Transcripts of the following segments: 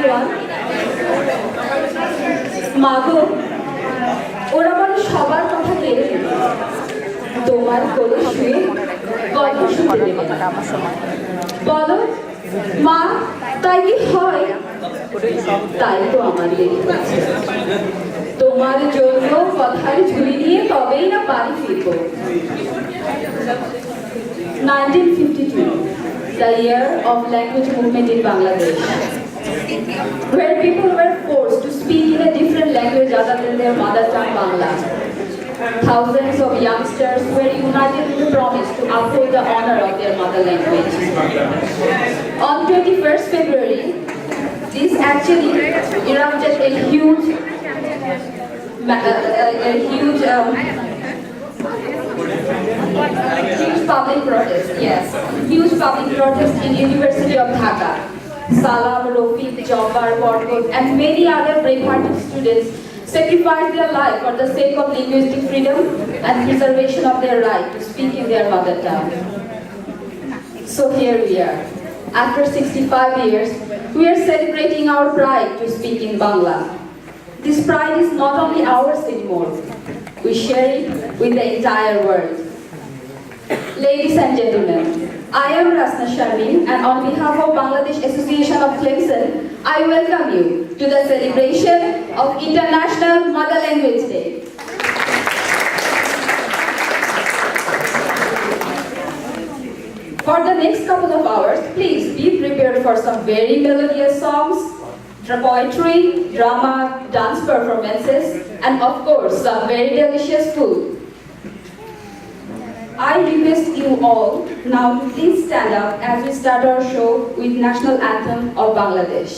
everyone. মাগো, ওরা বলে সবার কথা কেড়ে নেবে, তোমার কোলে শুয়ে গল্প শুনতে দেবে না। বলো মা, তাই কি হয়? তাই তো আমার দেরি হচ্ছে। তোমার জন্য কথার ঝুলি নিয়ে তবেই না বাড়ি ফিরব। 1952, the year of language movement in Bangladesh, where people were forced to speak in a different language other than their mother tongue Bangla. Thousands of youngsters were united in the promise to uphold the honor of their mother language. On 21st February, this actually erupted a huge public protest, yes. Huge public protest in University of Dhaka. Salam, Rafiq, Jabbar, Borkot, and many other brave-hearted students sacrificed their life for the sake of linguistic freedom and preservation of their right to speak in their mother tongue. So here we are. After 65 years, we are celebrating our pride to speak in Bangla. This pride is not only ours anymore. We share it with the entire world. Ladies and gentlemen, I am Rasna Sharmin, and on behalf of Bangladesh Association of Clemson, I welcome you to the celebration of International Mother Language Day. For the next couple of hours, please be prepared for some very melodious songs, poetry, drama, dance performances, and of course, some very delicious food. I request you all now to please stand up as we start our show with National Anthem of Bangladesh.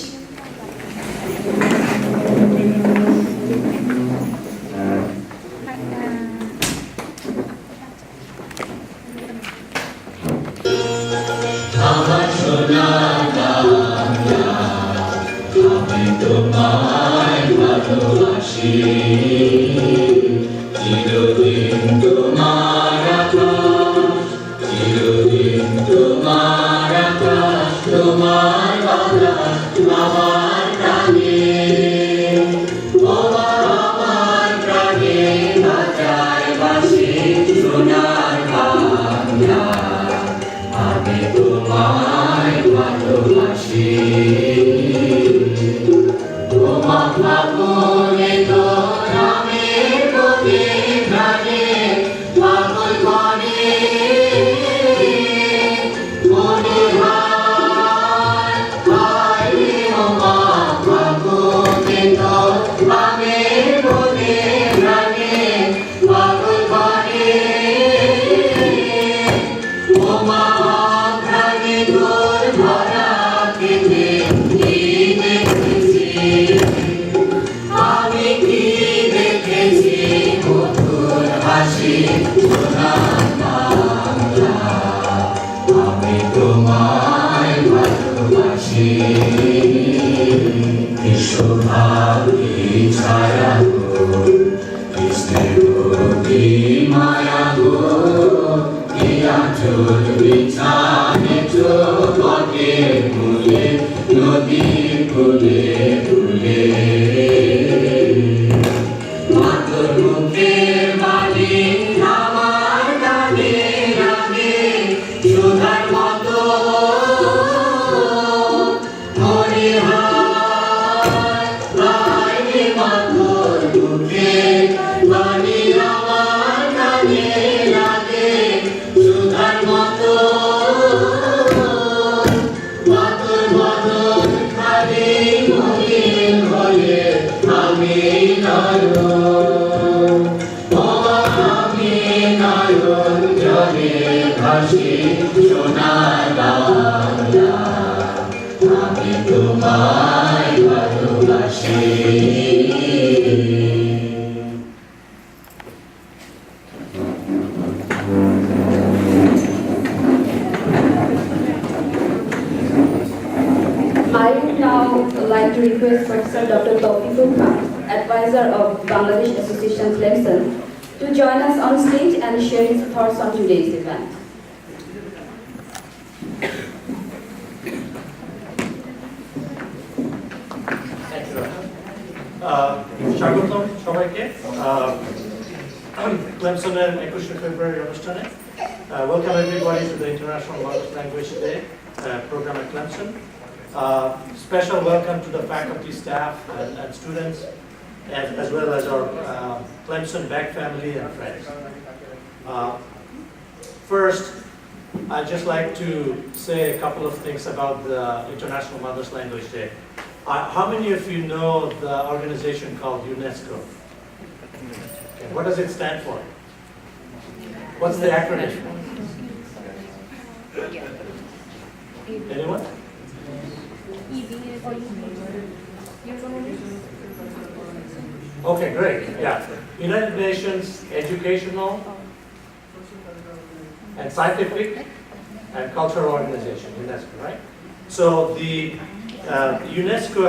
I would now like to request Professor Dr. Tawfiqul Khan, advisor of Bangladesh Association Clemson, to join us on stage and share his thoughts on today's event. স্বাগতম সবাইকে ক্লেমসনের 21শে ফেব্রুয়ারি অনুষ্ঠানে। Welcome everybody to the International Mother Language Day program at Clemson. Special welcome to the faculty, staff, and students, as well as our Clemson Beck family and friends. First, I'd just like to say a couple of things about the International Mother's Language Day. How many of you know the organization called UNESCO? Okay, what does it stand for? What's the acronym? Anyone? Okay, great. Yeah. United Nations Educational and Scientific and Cultural Organization, UNESCO, right? So the UNESCO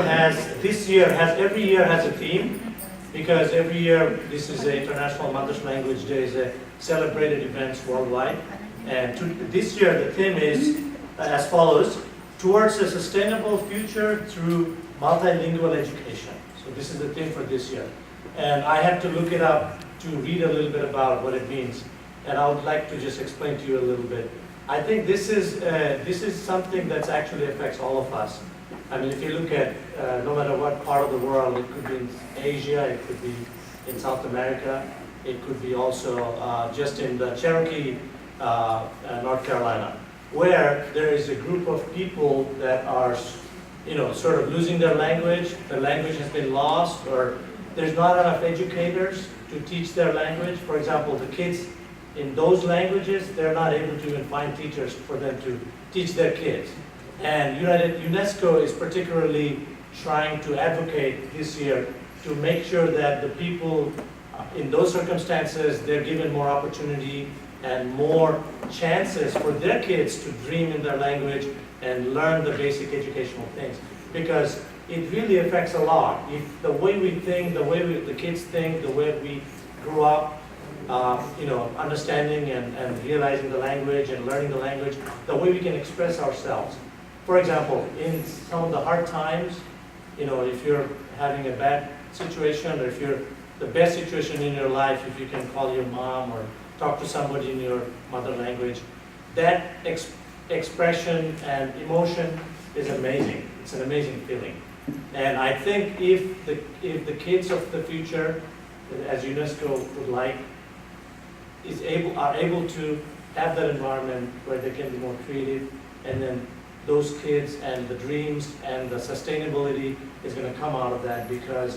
every year has a theme, because every year this is the International Mother's Language Day, is a celebrated events worldwide. And this year the theme is as follows: towards a sustainable future through multilingual education. So this is the theme for this year. And I had to look it up to read a little bit about what it means. And I would like to just explain to you a little bit. I think this is something that actually affects all of us. I mean, if you look at no matter what part of the world, it could be in Asia, it could be in South America, it could be also just in the Cherokee, North Carolina, where there is a group of people that are, sort of losing their language. The language has been lost, or there's not enough educators to teach their language. For example, the kids in those languages, they're not able to even find teachers for them to teach their kids. And UNESCO is particularly trying to advocate this year to make sure that the people in those circumstances, they're given more opportunity and more chances for their kids to dream in their language and learn the basic educational things. Because it really affects a lot. If the way we think, the way the kids think, the way we grew up, understanding and realizing the language and learning the language, the way we can express ourselves. For example, in some of the hard times, if you're having a bad situation, or if you're the best situation in your life, if you can call your mom or talk to somebody in your mother language, that expression and emotion is amazing. It's an amazing feeling. And I think if the kids of the future, as UNESCO would like, are able to have that environment where they can be more creative, and then those kids and the dreams and the sustainability is going to come out of that, because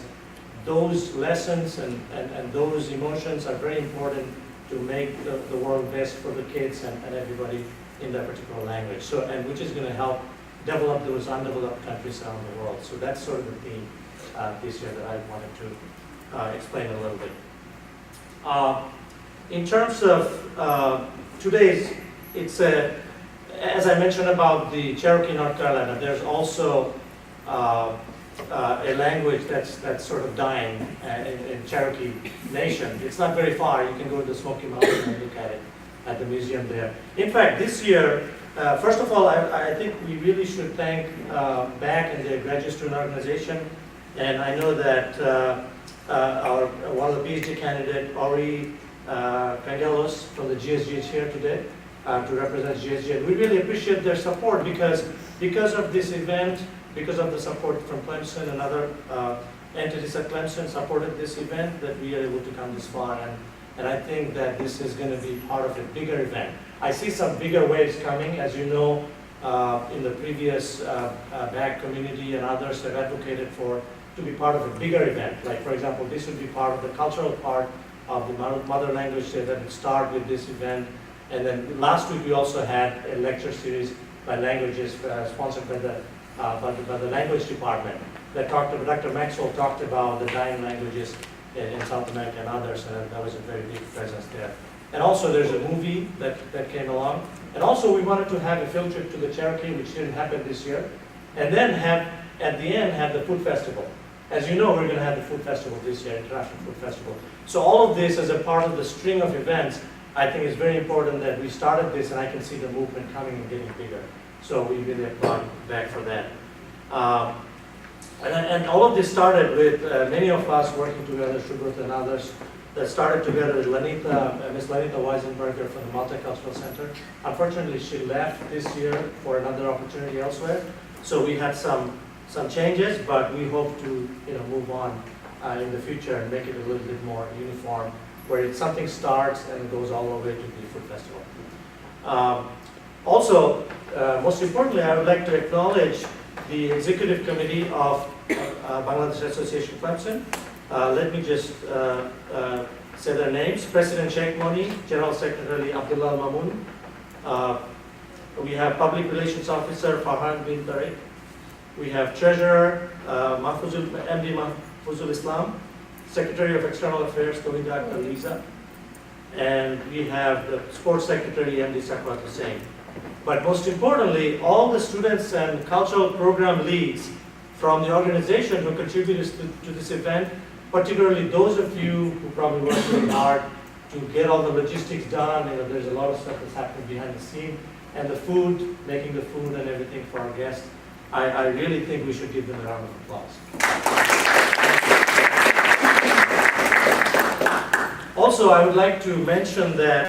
those lessons and those emotions are very important to make the world best for the kids and everybody in that particular language. So, and which is going to help develop those undeveloped countries around the world. So that's sort of the theme this year that I wanted to explain a little bit. In terms of today's, as I mentioned about the Cherokee, North Carolina, there's also a language that's sort of dying in Cherokee Nation. It's not very far. You can go to the Smoky Mountains and look at it at the museum there. In fact, this year, first of all, I think we really should thank BAC and their graduate student organization. And I know that one of the PhD candidate, Ori Kangelos from the GSG is here today to represent GSG. And we really appreciate their support, because of this event, because of the support from Clemson and other entities at Clemson supported this event, that we are able to come this far. And I think that this is going to be part of a bigger event. I see some bigger waves coming. As you know, in the previous BAC community and others have advocated to be part of a bigger event. Like, for example, this would be part of the cultural part of the mother language day that would start with this event. And then last week we also had a lecture series by languages sponsored by the language department that Dr. Maxwell talked about the dying languages in South America and others, and that was a very big presence there. And also there's a movie that came along. And also we wanted to have a field trip to the Cherokee, which didn't happen this year. And then at the end have the food festival. As you know, we're going to have the food festival this year, International Food Festival. So all of this as a part of the string of events, I think it's very important that we started this, and I can see the movement coming and getting bigger. So we really applaud back for that. And all of this started with many of us working together, Shubrat and others, that started together with Ms. Lanita Weisenberger from the Multicultural Center. Unfortunately, she left this year for another opportunity elsewhere. So we had some changes, but we hope to move on in the future and make it a little bit more uniform, where something starts and goes all the way to the food festival. Also, most importantly, I would like to acknowledge the executive committee of Bangladesh Association Clemson. Let me just say their names. President Sheikh Moni, General Secretary Abdullah Mamun. We have Public Relations Officer Farhan bin Tariq. We have Treasurer MD Mahfuzul Islam, Secretary of External Affairs Tawhida Aliza, and we have the Sports Secretary MD Sakwat Hussain. But most importantly, all the students and cultural program leads from the organization who contributed to this event, particularly those of you who probably worked really hard to get all the logistics done. There's a lot of stuff that's happening behind the scene, and the food, making the food and everything for our guests. I really think we should give them a round of applause. Also, I would like to mention that